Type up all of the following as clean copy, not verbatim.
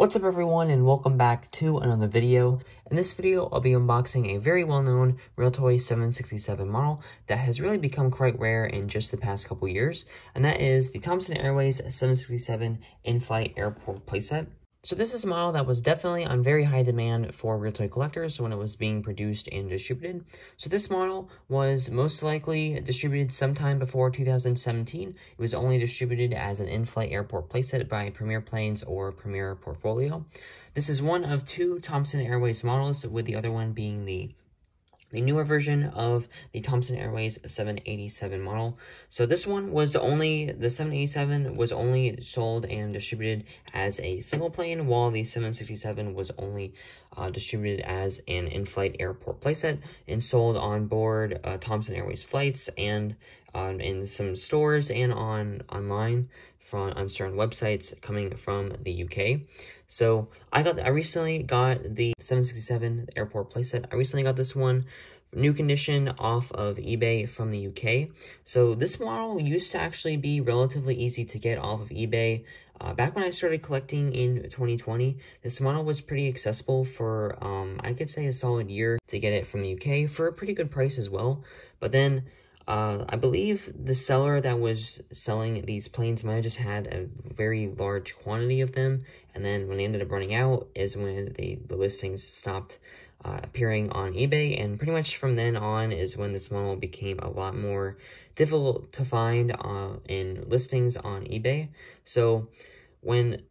What's up everyone, and welcome back to another video. In this video, I'll be unboxing a very well-known Realtoy 767 model that has really become quite rare in just the past couple years, and that is the Thomson Airways 767 Inflight Airport Playset. So this is a model that was definitely on very high demand for Realtoy collectors when it was being produced and distributed. So this model was most likely distributed sometime before 2017. It was only distributed as an in-flight airport playset by Premier Planes or Premier Portfolio. This is one of two Thomson Airways models, with the other one being the newer version of the Thomson Airways 787 model. So this one was the 787 was only sold and distributed as a single plane, while the 767 was only distributed as an in-flight airport playset and sold on board Thomson Airways flights and in some stores and online on certain websites coming from the UK. So I recently got the 767 airport playset. I recently got this one new condition off of eBay from the UK. So this model used to actually be relatively easy to get off of eBay. Back when I started collecting in 2020, this model was pretty accessible for, I could say, a solid year to get it from the UK for a pretty good price as well. But then I believe the seller that was selling these planes might have just had a very large quantity of them, and then when they ended up running out is when the listings stopped appearing on eBay, and pretty much from then on is when this model became a lot more difficult to find in listings on eBay. So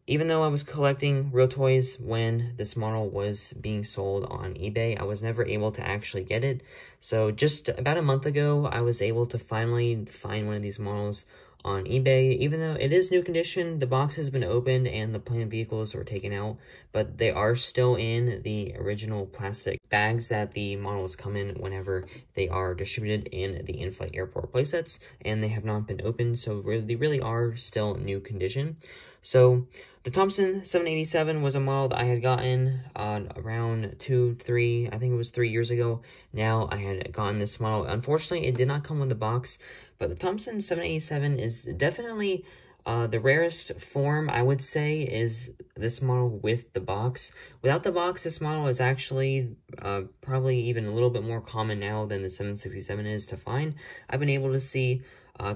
even though I was collecting Realtoys when this model was being sold on eBay, I was never able to actually get it. So just about a month ago, I was able to finally find one of these models on eBay. Even though it is new condition, the box has been opened and the plane vehicles were taken out, but they are still in the original plastic bags that the models come in whenever they are distributed in the in-flight airport playsets, and they have not been opened, so they really are still new condition. So the Thomson 787 was a model that I had gotten around I think it was 3 years ago. Now I had gotten this model. Unfortunately, it did not come with the box, but the Thomson 787 is definitely the rarest form, I would say, is this model with the box. Without the box, this model is actually probably even a little bit more common now than the 767 is to find. I've been able to see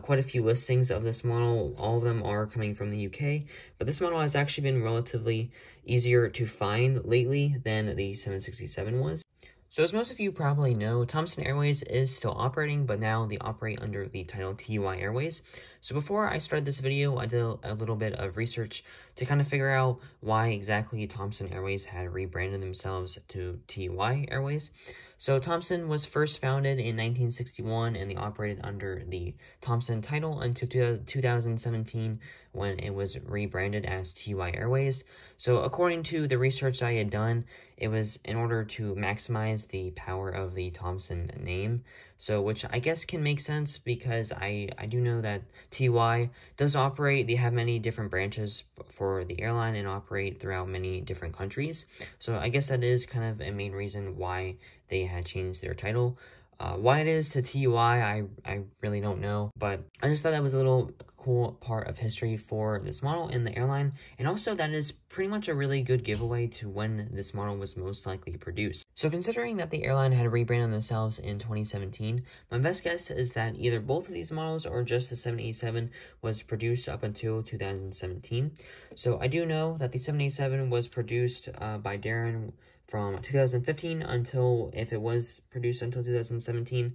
quite a few listings of this model. All of them are coming from the UK, but this model has actually been relatively easier to find lately than the 767 was. So as most of you probably know, Thomson Airways is still operating, but now they operate under the title TUI Airways. So before I started this video, I did a little bit of research to kind of figure out why exactly Thomson Airways had rebranded themselves to TUI Airways. So Thomson was first founded in 1961, and they operated under the Thomson title until 2017, when it was rebranded as TUI Airways. So according to the research I had done, it was in order to maximize the power of the Thomson name. So which I guess can make sense, because I do know that TUI does operate. They have many different branches for the airline and operate throughout many different countries. So I guess that is kind of a main reason why they had changed their title. Why it is to TUI, I really don't know, but I just thought that was a little cool part of history for this model in the airline, and also that is pretty much a really good giveaway to when this model was most likely produced. So considering that the airline had rebranded themselves in 2017, my best guess is that either both of these models or just the 787 was produced up until 2017. So I do know that the 787 was produced by Daron from 2015 until, if it was produced until 2017.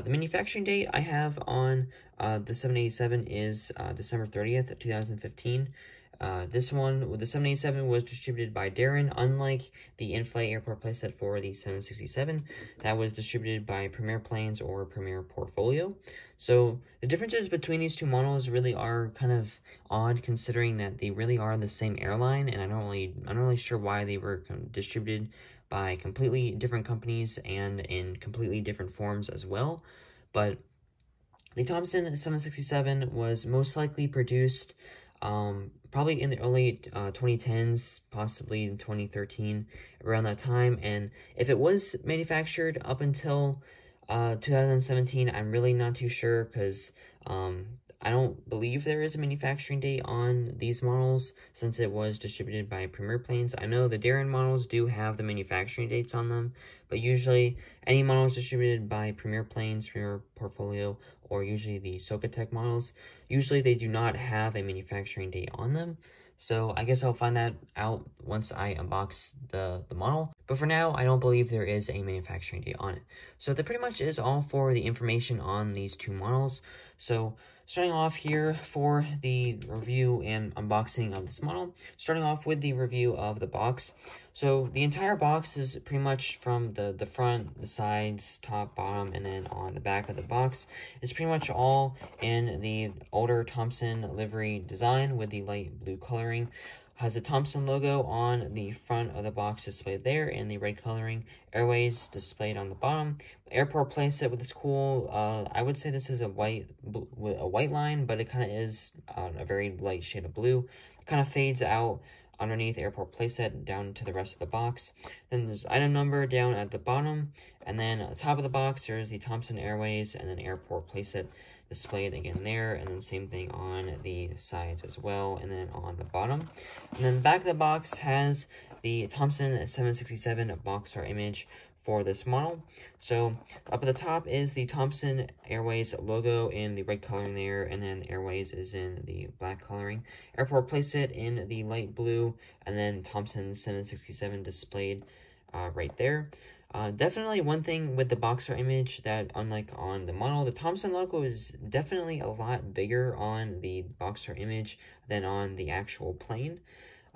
The manufacturing date I have on the 787 is December 30th, 2015. This one, the 787, was distributed by Daron, unlike the in-flight airport playset for the 767, that was distributed by Premier Planes or Premier Portfolio. So the differences between these two models really are kind of odd, considering that they really are the same airline, and I'm not really sure why they were distributed by completely different companies and in completely different forms as well. But the Thomson 767 was most likely produced probably in the early 2010s, possibly in 2013, around that time. And if it was manufactured up until 2017, I'm really not too sure, because I don't believe there is a manufacturing date on these models since it was distributed by Premier Planes. I know the Daron models do have the manufacturing dates on them, but usually any models distributed by Premier Planes, Premier Portfolio, or usually the Socotec models, usually they do not have a manufacturing date on them. So I guess I'll find that out once I unbox the model. But for now, I don't believe there is a manufacturing date on it. So that pretty much is all for the information on these two models. So starting off here for the review and unboxing of this model, starting off with the review of the box. So the entire box is pretty much from the front, the sides, top, bottom, and then on the back of the box is pretty much all in the older Thomson livery design with the light blue coloring. Has the Thomson logo on the front of the box displayed there, and the red coloring. Airways displayed on the bottom. Airport playset with this cool, I would say this is a white line, but it kind of is a very light shade of blue. It kind of fades out underneath airport playset down to the rest of the box. Then there's item number down at the bottom, and then at the top of the box there's the Thomson Airways and then airport playset displayed again there, and then same thing on the sides as well, and then on the bottom. And then the back of the box has the Thomson 767 box art image for this model. So up at the top is the Thomson Airways logo in the red coloring there, and then Airways is in the black coloring. Airport playset in the light blue, and then Thomson 767 displayed right there. Definitely one thing with the box art image that, unlike on the model, the Thomson logo is definitely a lot bigger on the box art image than on the actual plane.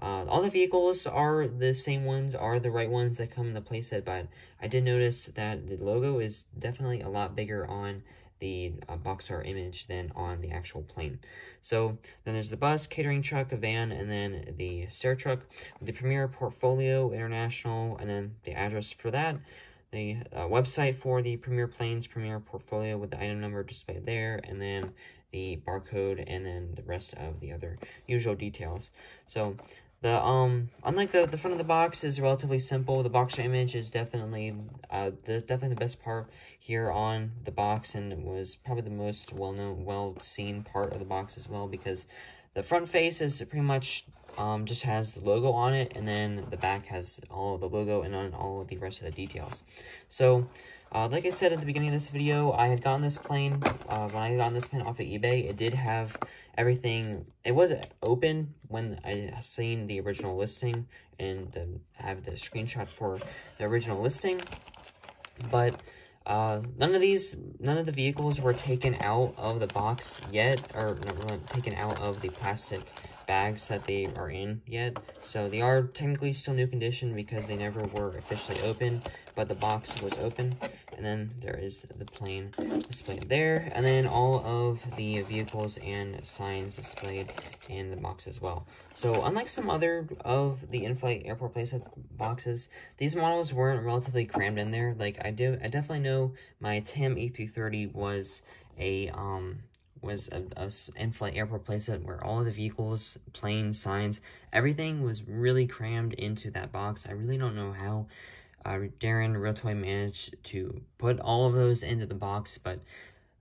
All the vehicles are the same ones, are the right ones that come in the playset, but I did notice that the logo is definitely a lot bigger on the box art image than on the actual plane. So then there's the bus, catering truck, a van, and then the stair truck with the Premier Portfolio International, and then the address for that. The website for the Premier Planes, Premier Portfolio with the item number displayed there, and then the barcode, and then the rest of the other usual details. So the unlike the front of the box is relatively simple. The box art image is definitely the best part here on the box, and it was probably the most well-seen part of the box as well, because the front face is pretty much just has the logo on it, and then the back has all of the logo and on all of the rest of the details. So like I said at the beginning of this video, I had gotten this plane, when I got this plane off of eBay, it did have everything. It was open when I seen the original listing, and have the screenshot for the original listing, but none of the vehicles were taken out of the box yet, or not taken out of the plastic bags that they are in yet. So they are technically still new condition because they never were officially open, but the box was open. And then there is the plane displayed there, and then all of the vehicles and signs displayed in the box as well. So unlike some other of the Inflight Airport Playset boxes, these models weren't relatively crammed in there. Like I definitely know my TAM E330 was a Inflight Airport Playset where all of the vehicles, planes, signs, everything was really crammed into that box. I really don't know how Daron Realtoy managed to put all of those into the box, but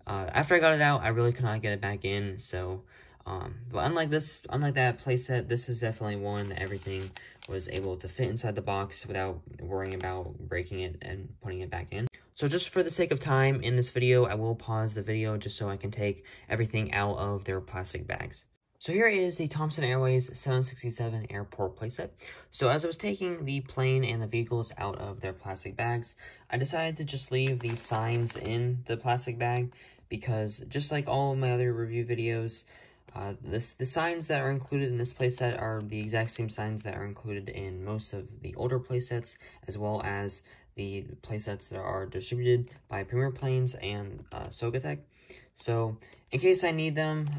after I got it out, I really could not get it back in. So but unlike that playset, this is definitely one that everything was able to fit inside the box without worrying about breaking it and putting it back in. So just for the sake of time in this video, I will pause the video just so I can take everything out of their plastic bags. So here is the Thomson Airways 767 Airport Playset. So as I was taking the plane and the vehicles out of their plastic bags, I decided to just leave these signs in the plastic bag, because just like all of my other review videos, the signs that are included in this playset are the exact same signs that are included in most of the older playsets, as well as the playsets that are distributed by Premier Planes and Socotec. So in case I need them,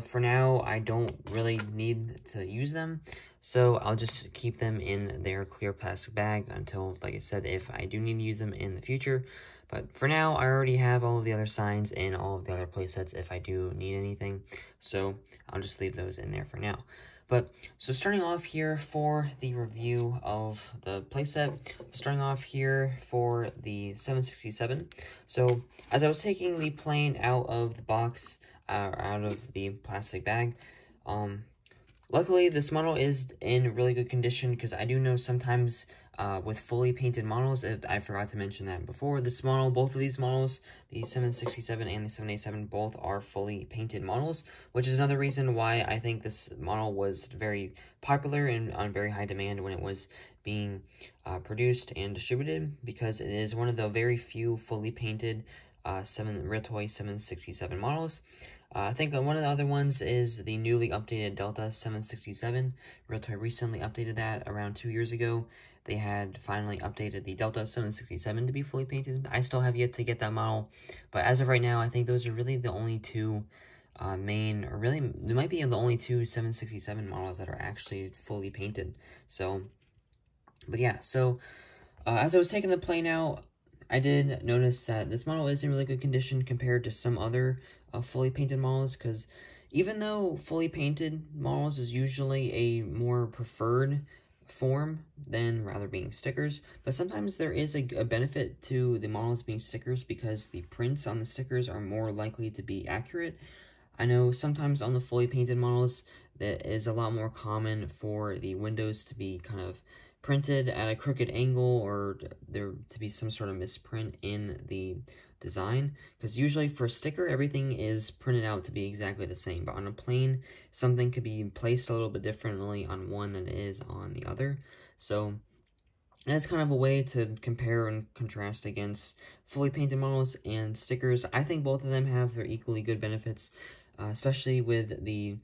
for now I don't really need to use them, so I'll just keep them in their clear plastic bag until, like I said, if I do need to use them in the future. But for now, I already have all of the other signs and all of the other playsets if I do need anything, so I'll just leave those in there for now. But, so starting off here for the review of the playset, starting off here for the 767. So, as I was taking the plane out of the box, out of the plastic bag. Luckily, this model is in really good condition, because I do know sometimes with fully painted models, I forgot to mention that before, this model, both of these models, the 767 and the 787, both are fully painted models, which is another reason why I think this model was very popular and on very high demand when it was being produced and distributed, because it is one of the very few fully painted Realtoy 767 models. I think one of the other ones is the newly updated Delta 767. Realtoy recently updated that around 2 years ago. They had finally updated the Delta 767 to be fully painted. I still have yet to get that model, but as of right now, I think those are really the only two main, or really, there might be the only two 767 models that are actually fully painted. So, but yeah, so as I was taking the plane out, I did notice that this model is in really good condition compared to some other fully painted models, because even though fully painted models is usually a more preferred form than rather being stickers, but sometimes there is a benefit to the models being stickers, because the prints on the stickers are more likely to be accurate. I know sometimes on the fully painted models, that is a lot more common for the windows to be kind of printed at a crooked angle, or there to be some sort of misprint in the design, because usually for a sticker, everything is printed out to be exactly the same, but on a plane, something could be placed a little bit differently on one than it is on the other. So that's kind of a way to compare and contrast against fully painted models and stickers. I think both of them have their equally good benefits, especially with the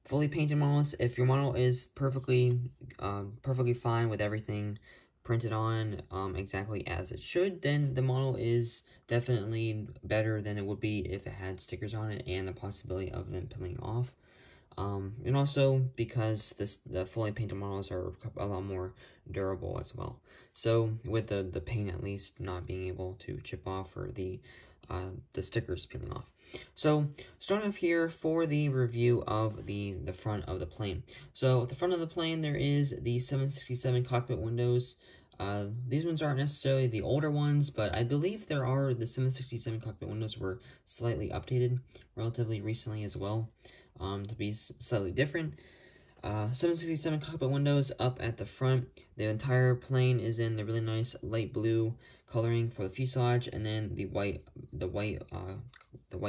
fully painted models. If your model is perfectly fine with everything printed on exactly as it should, then the model is definitely better than it would be if it had stickers on it and the possibility of them peeling off. And also because the fully painted models are a lot more durable as well. So with the paint at least not being able to chip off, or the stickers peeling off. So starting off here for the review of the front of the plane. So at the front of the plane, there is the 767 cockpit windows. These ones aren't necessarily the older ones, but I believe the 767 cockpit windows were slightly updated relatively recently as well, to be slightly different. 767 cockpit windows up at the front. The entire plane is in the really nice light blue coloring for the fuselage, and then the white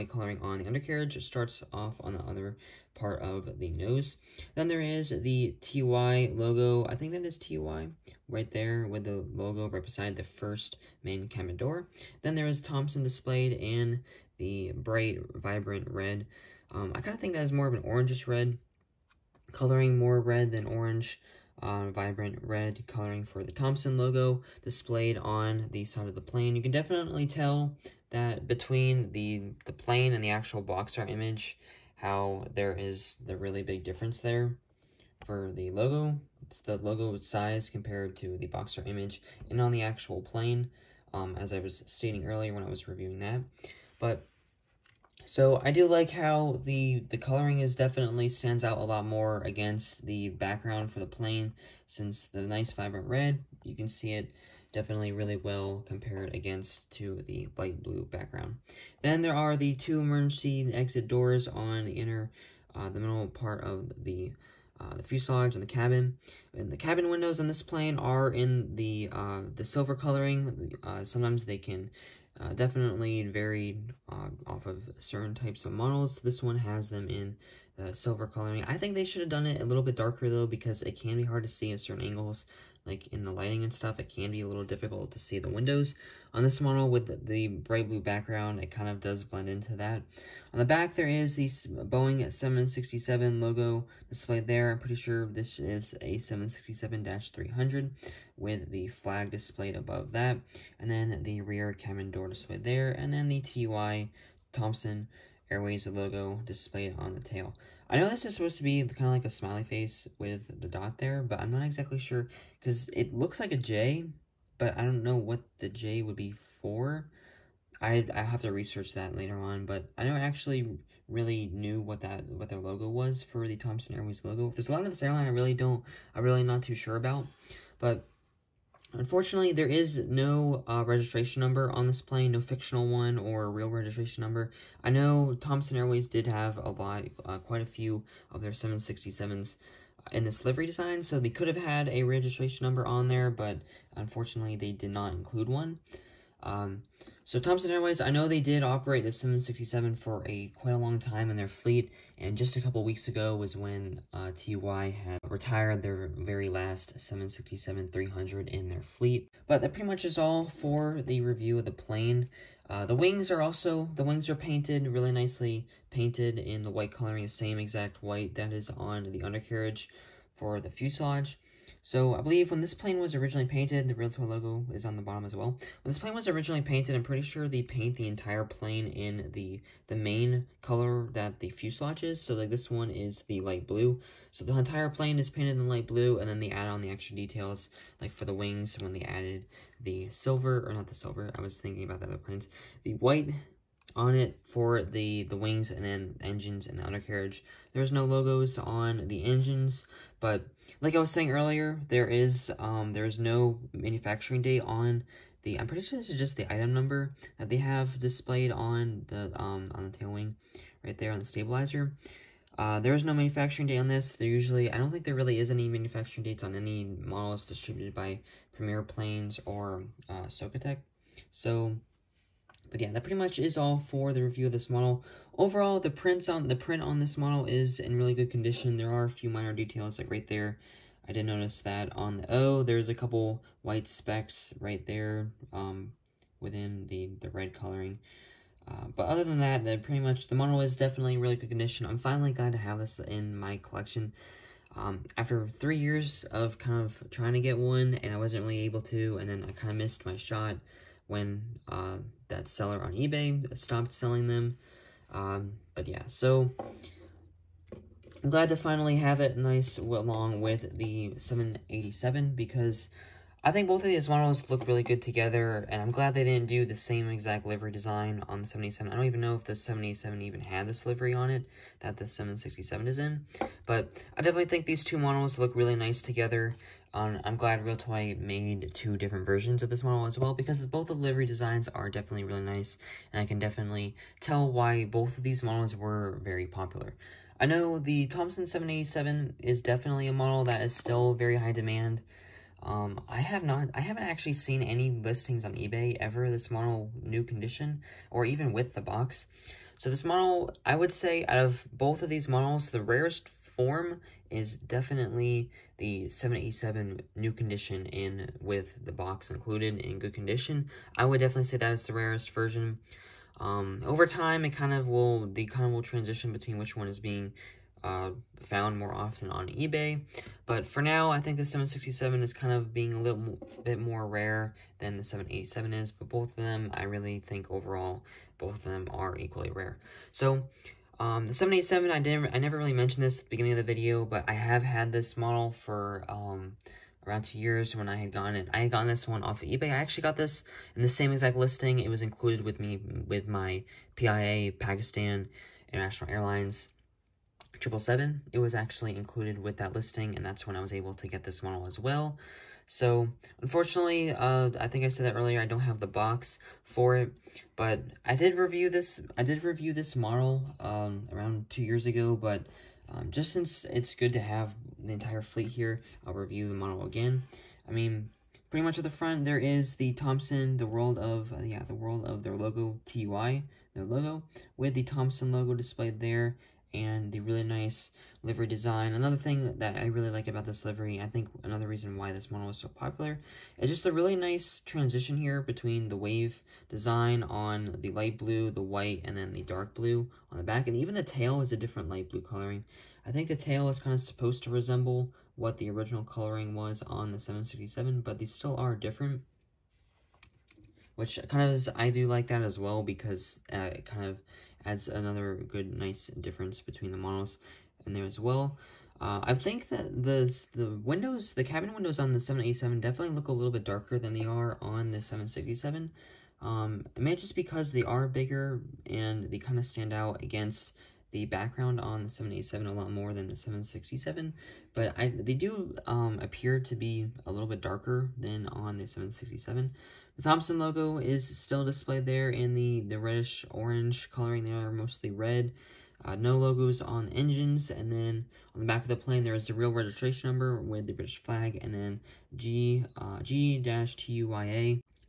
coloring on the undercarriage starts off on the other part of the nose. Then there is the TY logo. I think that is TY right there, with the logo right beside the first main cabin door. Then there is Thomson displayed in the bright, vibrant red. I kind of think that is more of an orangish red coloring, more red than orange. Vibrant red coloring for the Thomson logo displayed on the side of the plane. You can definitely tell that between the plane and the actual box art image, how there is the really big difference there for the logo. It's the logo size compared to the box art image and on the actual plane, as I was stating earlier when I was reviewing that. But so I do like how the coloring is definitely stands out a lot more against the background for the plane, since the nice vibrant red, you can see it definitely really well compared against to the light blue background. Then there are the two emergency exit doors on the the middle part of the fuselage and the cabin. And the cabin windows on this plane are in the silver coloring. Sometimes they can definitely vary off of certain types of models. This one has them in the silver coloring. I think they should have done it a little bit darker though, because it can be hard to see at certain angles, like in the lighting and stuff. It can be a little difficult to see the windows. On this model with the bright blue background, it kind of does blend into that. On the back, there is the Boeing 767 logo displayed there. I'm pretty sure this is a 767-300 with the flag displayed above that, and then the rear cabin door displayed there, and then the TY Thomson Airways logo displayed on the tail. I know this is supposed to be kind of like a smiley face with the dot there, but I'm not exactly sure, because it looks like a J, but I don't know what the J would be for. I have to research that later on, but I don't actually really knew what their logo was for the Thomson Airways logo. There's a lot of this airline I'm really not too sure about, but Unfortunately, there is no registration number on this plane, no fictional one or a real registration number. I know Thomson Airways did have a lot, quite a few of their 767s in this livery design, so they could have had a registration number on there, but unfortunately they did not include one. So Thomson Airways, I know they did operate the 767 for quite a long time in their fleet, and just a couple weeks ago was when TUY had retired their very last 767-300 in their fleet. But that pretty much is all for the review of the plane. The wings are painted, really nicely painted in the white coloring, the same exact white that is on the undercarriage for the fuselage. So I believe when this plane was originally painted, the Realtoy logo is on the bottom as well. When this plane was originally painted, I'm pretty sure they paint the entire plane in the main color that the fuselage is. So like this one is the light blue. So the entire plane is painted in light blue, and then they add on the extra details, like for the wings when they added the silver, or not the silver, I was thinking about the other planes, the white on it for the wings and then engines and the undercarriage. There's no logos on the engines, but like I was saying earlier, there's no manufacturing date on the, I'm pretty sure this is just the item number that they have displayed on the tail wing right there on the stabilizer. There is no manufacturing date on this. I don't think there really is any manufacturing dates on any models distributed by Premier Planes or Socotec. So, but yeah, that pretty much is all for the review of this model. Overall, the print on this model is in really good condition. There are a few minor details, like right there. I did notice that on the O, there's a couple white specks right there within the red coloring. But other than that, pretty much the model is definitely in really good condition. I'm finally glad to have this in my collection. After 3 years of kind of trying to get one, and I wasn't really able to, and then I kind of missed my shot when that seller on eBay stopped selling them. But yeah, so I'm glad to finally have it nice along with the 787, because I think both of these models look really good together, and I'm glad they didn't do the same exact livery design on the 787. I don't even know if the 787 even had this livery on it that the 767 is in, but I definitely think these two models look really nice together. I'm glad Realtoy made two different versions of this model as well, because both the livery designs are definitely really nice, and I can definitely tell why both of these models were very popular. I know the Thomson 787 is definitely a model that is still very high demand. I haven't actually seen any listings on eBay ever, this model new condition, or even with the box. So this model, I would say, out of both of these models, the rarest form is definitely the 787 new condition with the box included in good condition. I would definitely say that is the rarest version. Over time, they kind of will transition between which one is being found more often on eBay, but for now, I think the 767 is kind of being a little bit more rare than the 787 is, but both of them, I really think overall, both of them are equally rare. So, the 787, I never really mentioned this at the beginning of the video, but I have had this model for, around 2 years when I had gotten this one off of eBay. I actually got this in the same exact listing. It was included with my PIA, Pakistan International Airlines 777. It was actually included with that listing, and that's when I was able to get this model as well. So, unfortunately, I think I said that earlier, I don't have the box for it, but I did review this model around 2 years ago, but just since it's good to have the entire fleet here, I'll review the model again. I mean, pretty much at the front, there is the Thomson, the world of their logo, TUI, their logo, with the Thomson logo displayed there, and the really nice livery design. Another thing that I really like about this livery, I think another reason why this model is so popular, is just the really nice transition here between the wave design on the light blue, the white, and then the dark blue on the back, and even the tail is a different light blue coloring. I think the tail is kind of supposed to resemble what the original coloring was on the 767, but these still are different, which kind of is, I do like that as well, because it kind of adds another good, nice difference between the models in there as well. I think that the cabin windows on the 787 definitely look a little bit darker than they are on the 767. It may just because they are bigger and they kind of stand out against the background on the 787 a lot more than the 767, but they do appear to be a little bit darker than on the 767. The Thomson logo is still displayed there in the reddish orange coloring. They are mostly red. No logos on engines, and then on the back of the plane there is the real registration number with the British flag, and then G-TUYA,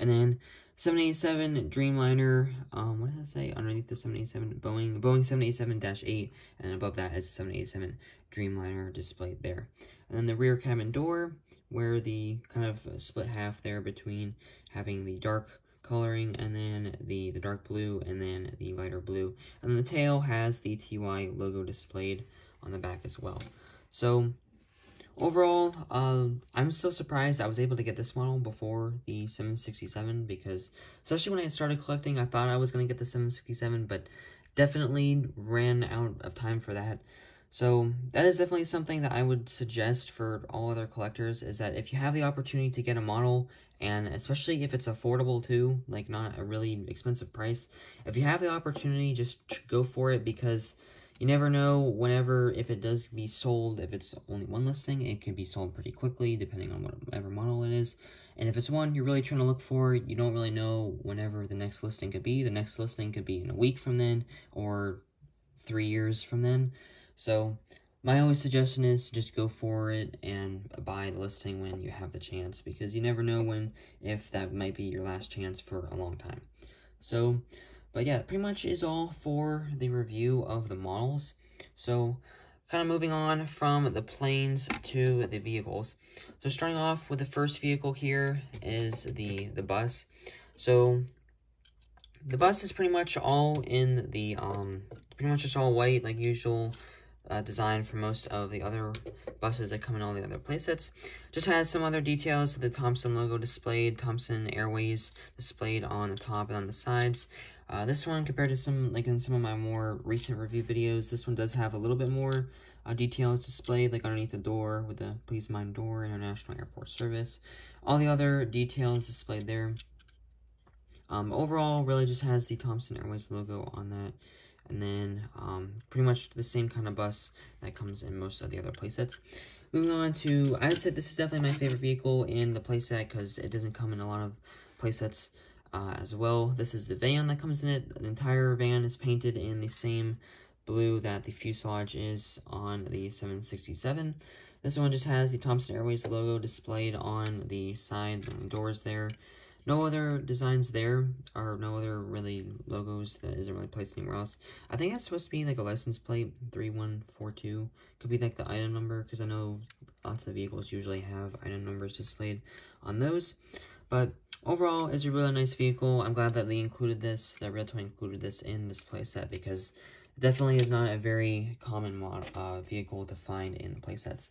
and then 787 Dreamliner, what does it say underneath the 787? Boeing 787-8, and above that is the 787 Dreamliner displayed there. And then the rear cabin door, where the kind of split half there between having the dark coloring and then the dark blue and then the lighter blue. And then the tail has the TY logo displayed on the back as well. So overall, I'm still surprised I was able to get this model before the 767, because especially when I started collecting, I thought I was going to get the 767, but definitely ran out of time for that. So that is definitely something that I would suggest for all other collectors, is that if you have the opportunity to get a model, and especially if it's affordable too, like not a really expensive price, if you have the opportunity, just go for it, because you never know whenever, if it does be sold, if it's only one listing, it can be sold pretty quickly depending on whatever model it is. And if it's one you're really trying to look for, you don't really know whenever the next listing could be. The next listing could be in a week from then or 3 years from then. So my only suggestion is to just go for it and buy the listing when you have the chance, because you never know if that might be your last chance for a long time. So, but yeah, pretty much is all for the review of the models. So kind of moving on from the planes to the vehicles. So starting off with the first vehicle here is the bus. So the bus is pretty much all in the, pretty much just all white like usual. Design for most of the other buses that come in all the other playsets. Just has some other details. The Thomson logo displayed, Thomson Airways displayed on the top and on the sides. This one, compared to some of my more recent review videos, this one does have a little bit more details displayed, like underneath the door with the Please Mind Door, International Airport Service. All the other details displayed there. Overall, really just has the Thomson Airways logo on that. And then pretty much the same kind of bus that comes in most of the other playsets. Moving on to, I would say this is definitely my favorite vehicle in the playset, because it doesn't come in a lot of playsets as well. This is the van that comes in it. The entire van is painted in the same blue that the fuselage is on the 767. This one just has the Thomson Airways logo displayed on the side and the doors there. No other designs there, or no other really logos that isn't really placed anywhere else. I think that's supposed to be like a license plate, 3142. Could be like the item number, because I know lots of the vehicles usually have item numbers displayed on those. But overall, it's a really nice vehicle. I'm glad that they included this, that Realtoy included this in this playset, because it definitely is not a very common vehicle to find in the playsets.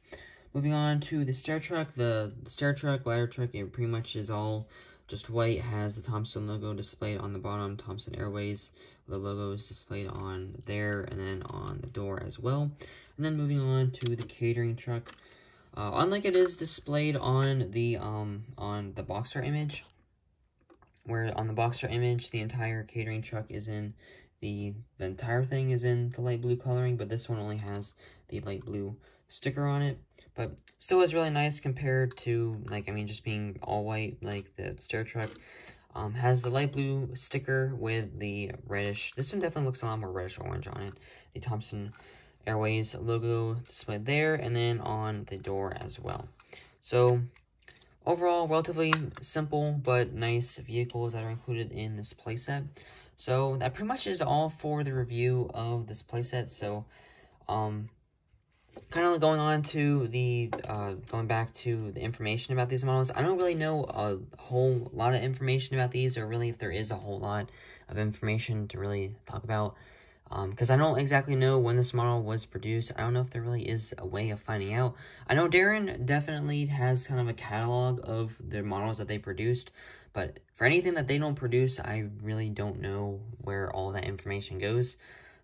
Moving on to the stair truck. The stair truck, ladder truck, it pretty much is all just white, has the Thomson logo displayed on the bottom, Thomson Airways. The logo is displayed on there and then on the door as well. And then moving on to the catering truck. Unlike it is displayed on the Boxer image, where on the Boxer image the entire catering truck is in the entire thing is in the light blue coloring, but this one only has the light blue sticker on it. But still is really nice compared to, just being all white, like the stair truck. Has the light blue sticker with the reddish. This one definitely looks a lot more reddish orange on it. The Thomson Airways logo displayed there, and then on the door as well. So overall, relatively simple but nice vehicles that are included in this playset. So that pretty much is all for the review of this playset. So kind of going on to the, going back to the information about these models, I don't really know a whole lot of information about these, or really if there is a whole lot of information to really talk about, because I don't exactly know when this model was produced. I don't know if there really is a way of finding out. I know Daron definitely has kind of a catalog of the models that they produced, but for anything that they don't produce, I really don't know where all that information goes.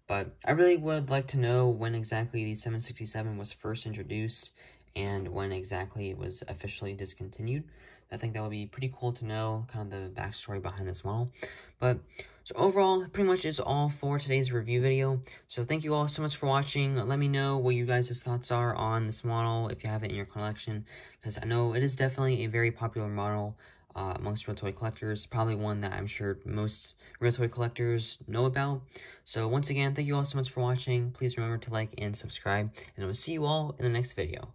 But I really would like to know when exactly the 767 was first introduced, and when exactly it was officially discontinued. I think that would be pretty cool to know, kind of the backstory behind this model. But, so overall, pretty much is all for today's review video. So thank you all so much for watching. Let me know what you guys' thoughts are on this model, if you have it in your collection, because I know it is definitely a very popular model amongst Realtoy collectors, probably one that I'm sure most Realtoy collectors know about. So once again, thank you all so much for watching. Please remember to like and subscribe, and I will see you all in the next video.